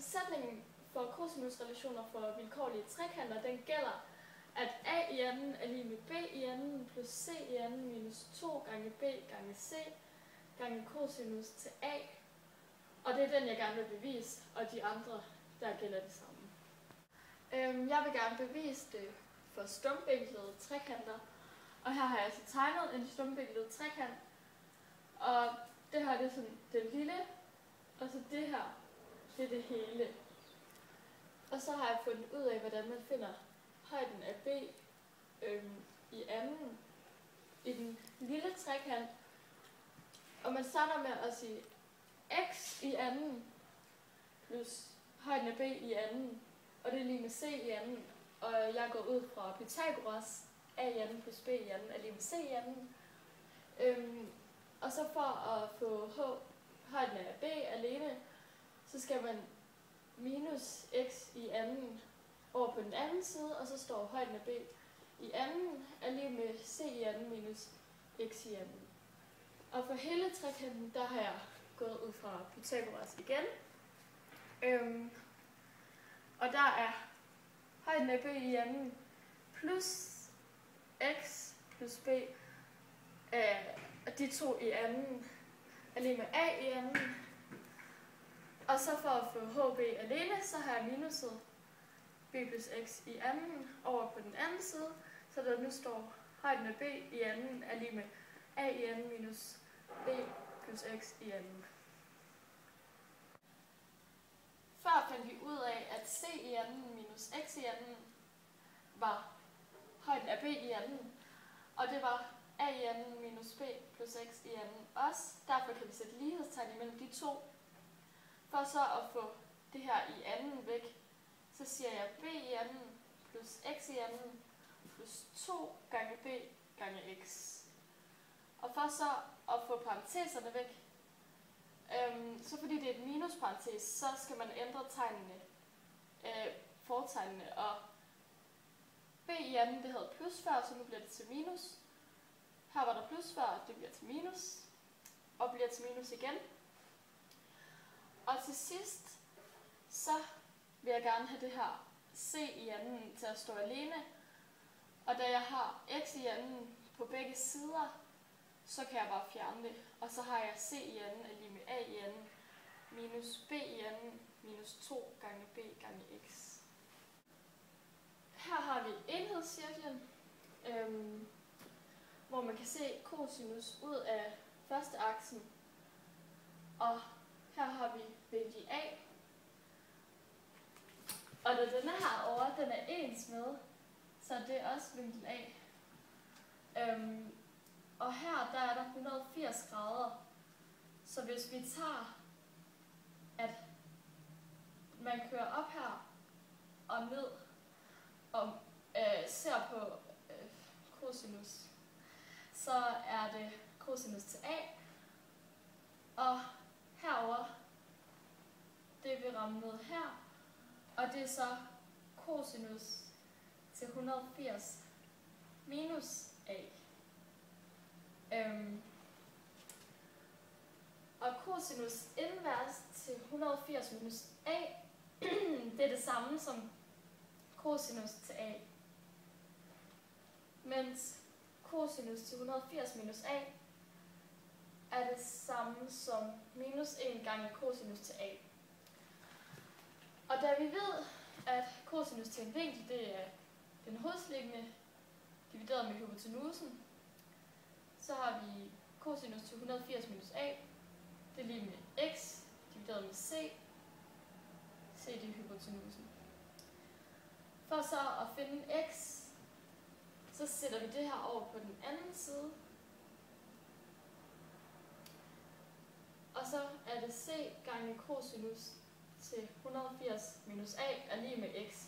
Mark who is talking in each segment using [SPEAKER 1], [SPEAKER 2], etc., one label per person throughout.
[SPEAKER 1] Sætningen for cosinusrelationer for vilkårlige trekanter, den gælder, at a i anden er lige med b i anden plus c i anden minus 2 gange b gange c gange cosinus til a. Og det er den, jeg gerne vil bevise, og de andre, der gælder det samme. Jeg vil gerne bevise det for stumvinklede trekanter, og her har jeg altså tegnet en stumvinklet trekant, og det her det er sådan det lille, og så det her, det er det hele. Og så har jeg fundet ud af, hvordan man finder højden af b i anden, i den lille trekant. Og man starter med at sige x i anden plus højden af b i anden, og det er lige med c i anden. Og jeg går ud fra Pythagoras, a i anden plus b i anden er lige med c i anden. Og så for at få højden af b alene, så skal man minus x i anden over på den anden side, og så står højden af b i anden er lige med c i anden minus x i anden. Og for hele trekanten, der har jeg gået ud fra Pythagoras igen. Og der er højden af b i anden plus x plus b, og de to i anden er lige med a i anden. Og så for at få hb alene, så har jeg minuset b plus x i anden over på den anden side, så der nu står højden af b i anden er lige med a i anden minus b plus x i anden. Før fandt vi ud af, at c i anden minus x i anden var højden af b i anden, og det var a i anden minus b plus x i anden også. Derfor kan vi sætte lighedstegn imellem de to. For så at få det her i anden væk, så siger jeg b i anden plus x i anden plus 2 gange b gange x. Og for så at få parenteserne væk, så fordi det er et minusparentes, så skal man ændre tegnene, fortegnene, og b i anden det havde plus før, så nu bliver det til minus. Her var der plus før, det bliver til minus, og bliver til minus igen. Og til sidst, så vil jeg gerne have det her c i anden til at stå alene. Og da jeg har x i anden på begge sider, så kan jeg bare fjerne det. Og så har jeg c i anden er lige med a i anden minus b i anden minus 2 gange b gange x. Her har vi enhedscirklen, hvor man kan se cosinus ud af første aksen. Og her har vi vinkel A. Og da denne her over, den er ens med, så det er også vinkel A. Og her der er der 180 grader. Så hvis vi tager, at man kører op her og ned og ser på cosinus, så er det cosinus til A. Og herover det vil ramme ned her, og det er så cosinus til 180 minus A. Og cosinus invers til 180 minus A, det er det samme som cosinus til A. Mens cosinus til 180 minus A er det samme som minus 1 gange cosinus til A. Og da vi ved, at cosinus til en vinkel, det er den hovedsliggende divideret med hypotenusen, så har vi cosinus til 180 minus A, det er lige med x divideret med c, c det er hypotenusen. For så at finde x, så sætter vi det her over på den anden side, og så er det c gange cosinus til 180 minus a er lige med x.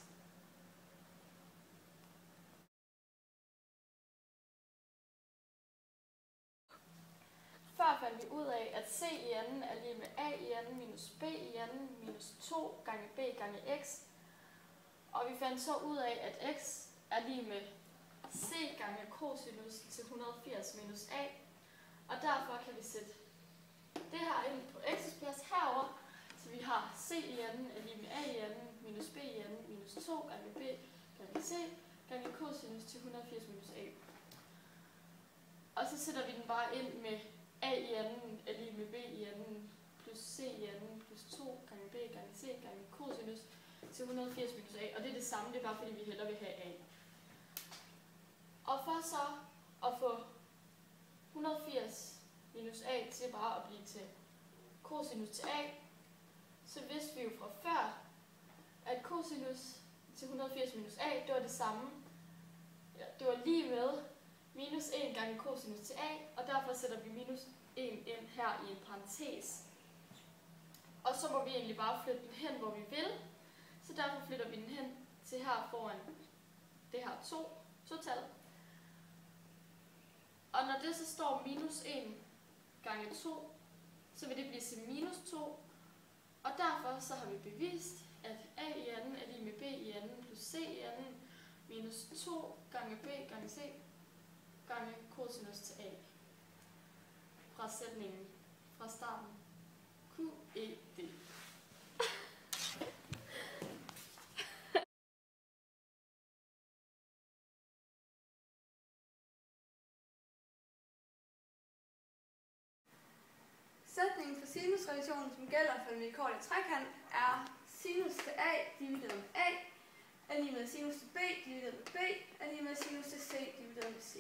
[SPEAKER 1] Før fandt vi ud af, at c i anden er lige med a i anden minus b i anden minus 2 gange b gange x. Og vi fandt så ud af, at x er lige med c gange cosinus til 180 minus a. Og derfor kan vi sætte det her ind på x's plads herover, så vi har c i anden er lige med a i anden minus b i anden minus 2 gange b gange c gange cosinus til 180 minus a. Og så sætter vi den bare ind med a i anden er lige med b i anden plus c i anden plus 2 gange b gange c gange cosinus til 180 minus a. Og det er det samme, det er bare fordi vi hellere vil have a. Og for så at få 180 minus a til bare at blive til cosinus til a, så vidste vi jo fra før, at cosinus til 180 minus a, det var det samme. Ja, det var lige med minus 1 gange cosinus til a, og derfor sætter vi minus 1 ind her i en parentes. Og så må vi egentlig bare flytte den hen, hvor vi vil. Så derfor flytter vi den hen til her foran det her to-tal. Og når det så står minus 1 gange 2, så vil det blive til minus 2. Og derfor så har vi bevist, at a i anden er lige med b i anden plus c i anden minus 2 gange b gange c gange cosinus til a. Fra sætningen fra starten. QED.
[SPEAKER 2] Sætningen for sinusrelationen, som gælder for den vilkårlige trekant, er sinus til a divideret med a er lige med sinus til b divideret med b er lige med sinus til c divideret med c.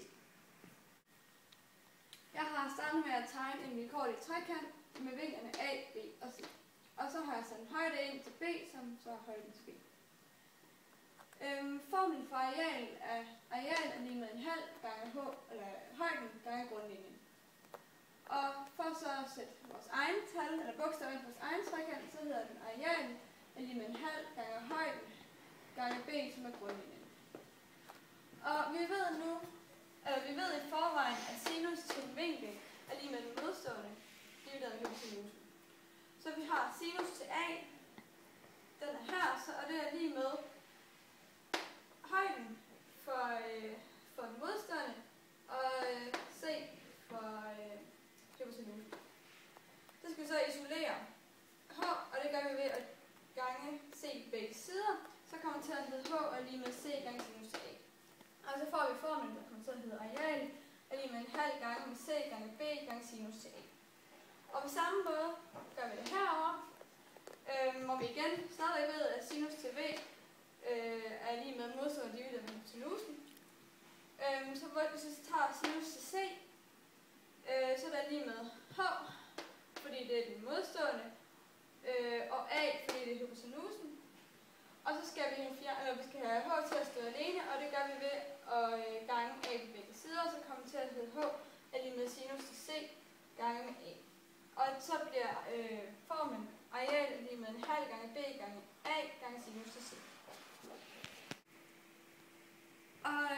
[SPEAKER 2] Jeg har startet med at tegne en vilkårlig trekant med vinklerne a, b og c. Og så har jeg sat en højde ind til b, som så er højden til b. Formlen for areal er lige med en halv gange højden gange grundlinjen. Og for så at sætte vores egen tal, eller bogstaver ind på vores egen trekant, så hedder den areal er lige med en halv gange højden gange b, som er grundlinjen. Og vi ved i forvejen, at sinus til en vinkel er lige med den modstående divideret med hypotenusen. Så vi har sinus til a, den er her, og det er lige med højden for den modstående, og c for hypotenusen. Det skal vi så isolere h, og det gør vi ved at gange c på begge sider, så kommer det til at hedde h er lige med c gange sinus til a. Og så får vi formlen, der kommer til at hedde areal er lige med en halv gange med c gange b gange sinus til a. Og på samme måde gør vi det herovre, hvor vi igen stadig ved, at sinus til v er lige med modstående divideret med hypotenusen. Så hvis vi tager sinus til c, så er der lige med h, fordi det er den modstående, og a, fordi det er hypotenusen. Og så skal vi skal have h til at stå alene, og det gør vi ved at gange a på begge sider, så kommer det til at hedde h er lige med sinus til c gange med a. Og så bliver formen areal er lige med en halv gange b gange a gange sinus til c. Og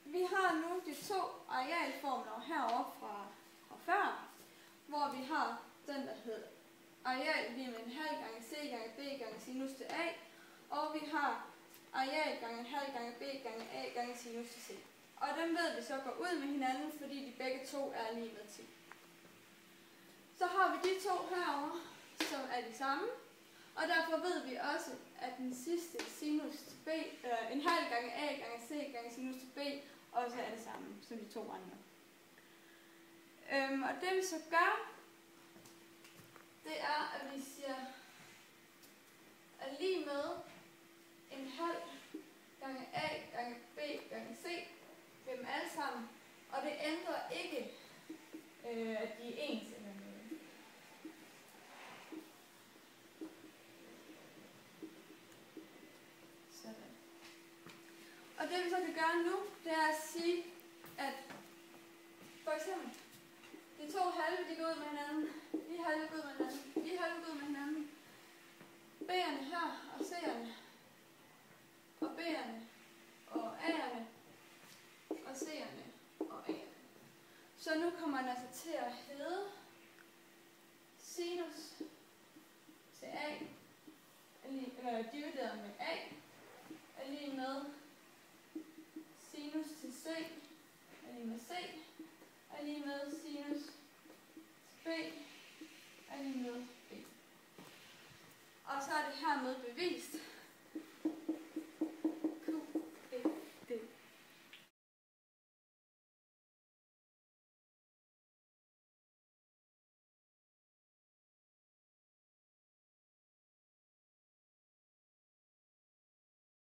[SPEAKER 2] vi har nu de to arealformler herovre fra før, hvor vi har den, der hedder areal lige med en halv gange c gange b gange sinus til a, og vi har areal gange en halv gange b gange a gange sinus til c. Og dem ved vi så går ud med hinanden, fordi de begge to er lige med 10. Så har vi de to herovre, som er de samme, og derfor ved vi også, at den sidste sinus til b, en halv gange a gange c gange sinus til b, også er det samme som de to andre. Og det vi så gør, det er, at vi siger, at lige med en halv gange a gange b gange c ved dem alle sammen, og det ændrer ikke, at de er ens eller noget. Sådan. Og det vi så kan gøre nu, det er at sige, at for eksempel, de to halve, de går ud med hinanden, de halve går ud med hinanden, de halve går ud med hinanden. B'erne her, og C'erne, og B'erne, og A'erne, og C'erne, og A'erne. Så nu kommer den altså til at hedde sinus til A, divideret med A, er lige med sinus til C, er lige med C, er lige med sinus til B, er lige med B. så er det hermed bevist,